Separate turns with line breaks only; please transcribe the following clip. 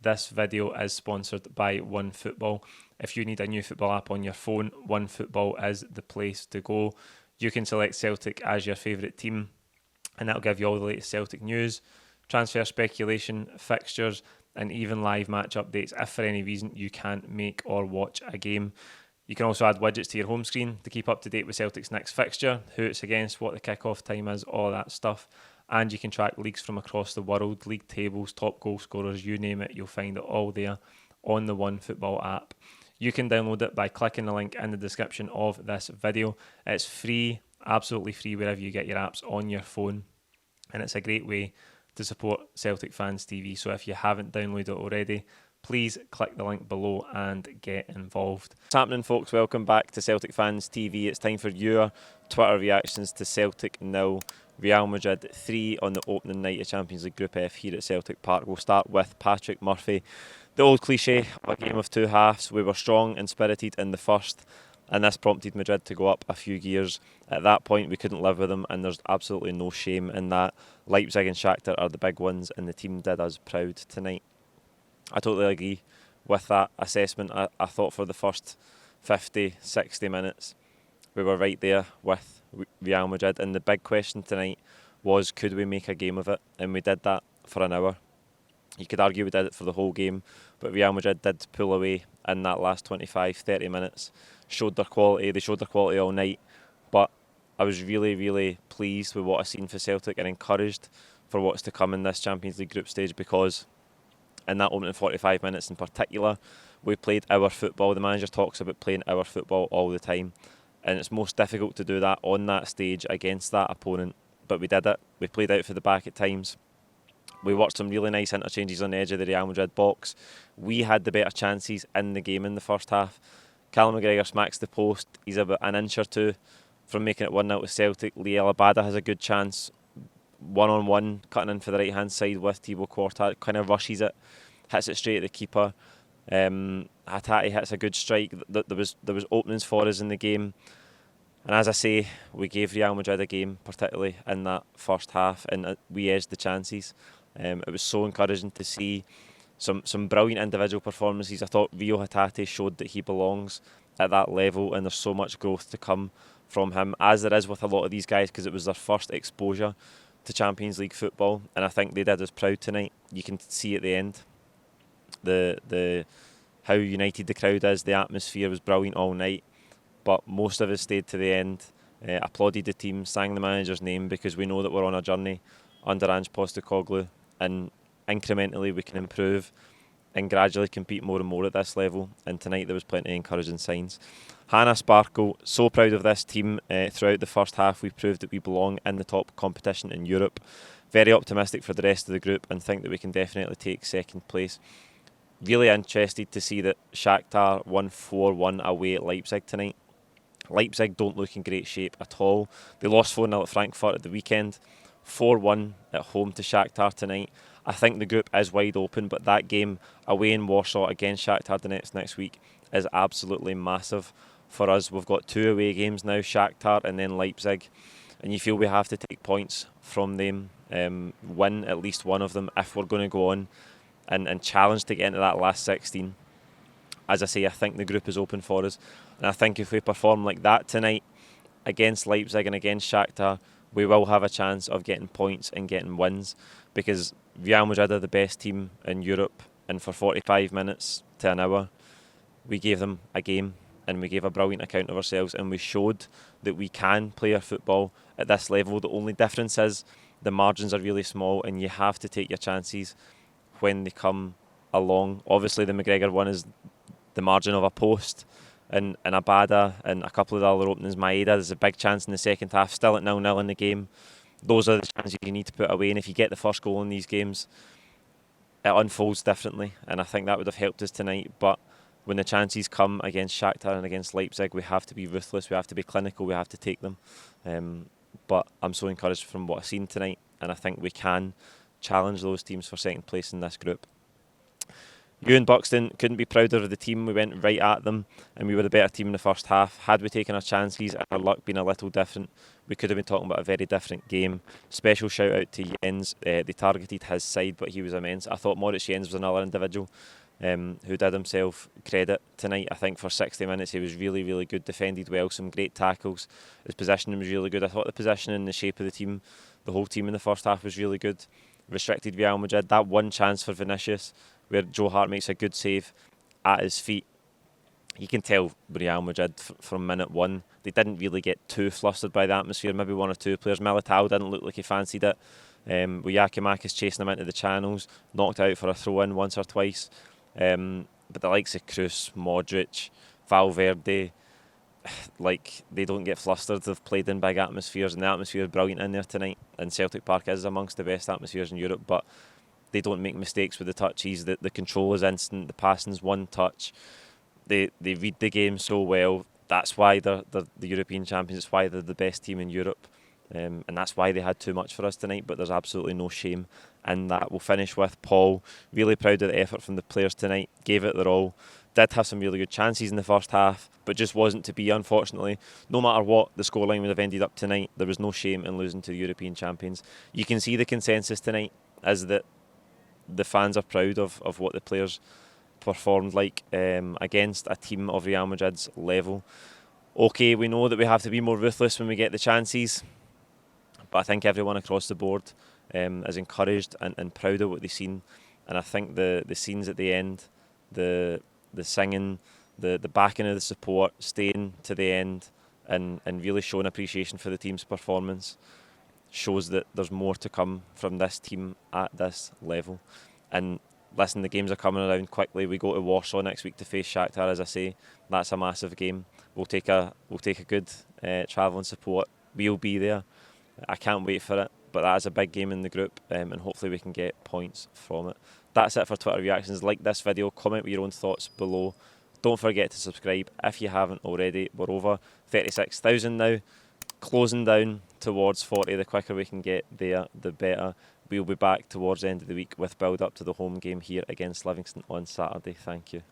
This video is sponsored by OneFootball. If you need a new football app on your phone, OneFootball is the place to go. You can select Celtic as your favourite team, and that'll give you all the latest Celtic news, transfer speculation, fixtures, and even live match updates if for any reason you can't make or watch a game. You can also add widgets to your home screen to keep up to date with Celtic's next fixture, who it's against, what the kick-off time is, all that stuff. And you can track leagues from across the world, league tables, top goal scorers, you name it, you'll find it all there on the OneFootball app. You can download it by clicking the link in the description of this video. It's free, absolutely free wherever you get your apps on your phone. And it's a great way to support Celtic Fans TV. So if you haven't downloaded it already, please click the link below and get involved. What's happening, folks? Welcome back to Celtic Fans TV. It's time for your Twitter reactions to Celtic 0, Real Madrid 3 on the opening night of Champions League Group F here at Celtic Park. We'll start with Patrick Murphy. The old cliche, a game of two halves. We were strong and spirited in the first, and this prompted Madrid to go up a few gears. At that point, we couldn't live with them, and there's absolutely no shame in that. Leipzig and Shakhtar are the big ones, and the team did us proud tonight. I totally agree with that assessment. I thought for the first 50, 60 minutes, we were right there with Real Madrid, and the big question tonight was, could we make a game of it? And we did that for an hour. You could argue we did it for the whole game, but Real Madrid did pull away in that last 25, 30 minutes, showed their quality. They showed their quality all night, but I was really, really pleased with what I've seen for Celtic and encouraged for what's to come in this Champions League group stage, because in that opening 45 minutes in particular, we played our football. The manager talks about playing our football all the time, and it's most difficult to do that on that stage against that opponent, but we did it. We played out for the back at times. We watched some really nice interchanges on the edge of the Real Madrid box. We had the better chances in the game in the first half. Callum McGregor smacks the post. He's about an inch or two from making it 1-0 to Celtic. Liel Abada has a good chance, one-on-one, cutting in for the right-hand side with Thibaut Courtois, kind of rushes it, hits it straight at the keeper. Hatate hits a good strike. There was openings for us in the game, and as I say, we gave Real Madrid a game, particularly in that first half, and we edged the chances. It was so encouraging to see some brilliant individual performances. I thought Rio Hatate showed that he belongs at that level, and there's so much growth to come from him, as there is with a lot of these guys, because it was their first exposure to Champions League football, and I think they did us proud tonight. You can see at the end the how united the crowd is. The atmosphere was brilliant all night, but most of us stayed to the end, applauded the team, sang the manager's name, because we know that we're on a journey under Ange Postecoglou, and incrementally we can improve and gradually compete more and more at this level, and tonight there was plenty of encouraging signs. Hannah Sparkle, so proud of this team. Throughout the first half we proved that we belong in the top competition in Europe. Very optimistic for the rest of the group, and think that we can definitely take second place. Really interested to see that Shakhtar won 4-1 away at Leipzig tonight. Leipzig don't look in great shape at all. They lost 4-0 at Frankfurt at the weekend. 4-1 at home to Shakhtar tonight. I think the group is wide open, but that game away in Warsaw against Shakhtar Donetsk next week is absolutely massive for us. We've got 2 away games now, Shakhtar and then Leipzig, and you feel we have to take points from them, win at least one of them if we're going to go on and challenge to get into that last 16. As I say, I think the group is open for us, and I think if we perform like that tonight against Leipzig and against Shakhtar, we will have a chance of getting points and getting wins, because Real Madrid are the best team in Europe, and for 45 minutes to an hour we gave them a game, and we gave a brilliant account of ourselves, and we showed that we can play our football at this level. The only difference is the margins are really small, and you have to take your chances when they come along. Obviously the McGregor one is the margin of a post, and Abada and a couple of the other openings. Maeda, there's a big chance in the second half, still at 0-0 in the game. Those are the chances you need to put away, and if you get the first goal in these games, it unfolds differently, and I think that would have helped us tonight. But when the chances come against Shakhtar and against Leipzig, we have to be ruthless, we have to be clinical, we have to take them. But I'm so encouraged from what I've seen tonight, and I think we can challenge those teams for second place in this group. Ewan Buxton couldn't be prouder of the team. We went right at them and we were the better team in the first half. Had we taken our chances and our luck been a little different, we could have been talking about a very different game. Special shout out to Jens. They targeted his side, but he was immense. I thought Moritz Jens was another individual who did himself credit tonight. I think for 60 minutes he was really, really good, defended well, some great tackles. His positioning was really good. I thought the positioning and the shape of the team, the whole team in the first half was really good. Restricted Real Madrid. That one chance for Vinicius where Joe Hart makes a good save at his feet. You can tell Real Madrid from minute one, they didn't really get too flustered by the atmosphere. Maybe one or two players. Militao didn't look like he fancied it. With Yakimakis chasing him into the channels, knocked out for a throw-in once or twice. But the likes of Kroos, Modric, Valverde, like, they don't get flustered. They've played in big atmospheres and the atmosphere is brilliant in there tonight, and Celtic Park is amongst the best atmospheres in Europe, but they don't make mistakes with the touches. The control is instant, the passing's one touch. They read the game so well. That's why they're the European champions. It's why they're the best team in Europe, and that's why they had too much for us tonight, but there's absolutely no shame in that. We'll finish with Paul. Really proud of the effort from the players tonight. Gave it their all. Did have some really good chances in the first half, but just wasn't to be, unfortunately. No matter what the scoreline would have ended up tonight, there was no shame in losing to the European champions. You can see the consensus tonight is that the fans are proud of what the players performed like against a team of Real Madrid's level. Okay, we know that we have to be more ruthless when we get the chances, but I think everyone across the board is encouraged and proud of what they've seen. And I think the scenes at the end, the singing, the backing of the support, staying to the end and really showing appreciation for the team's performance shows that there's more to come from this team at this level. And listen, the games are coming around quickly. We go to Warsaw next week to face Shakhtar, as I say. That's a massive game. We'll take a good travelling support. We'll be there. I can't wait for it. But that is a big game in the group, and hopefully we can get points from it. That's it for Twitter reactions. Like this video, comment with your own thoughts below. Don't forget to subscribe if you haven't already. We're over 36,000 now, closing down towards 40. The quicker we can get there, the better. We'll be back towards the end of the week with build up to the home game here against Livingston on Saturday. Thank you.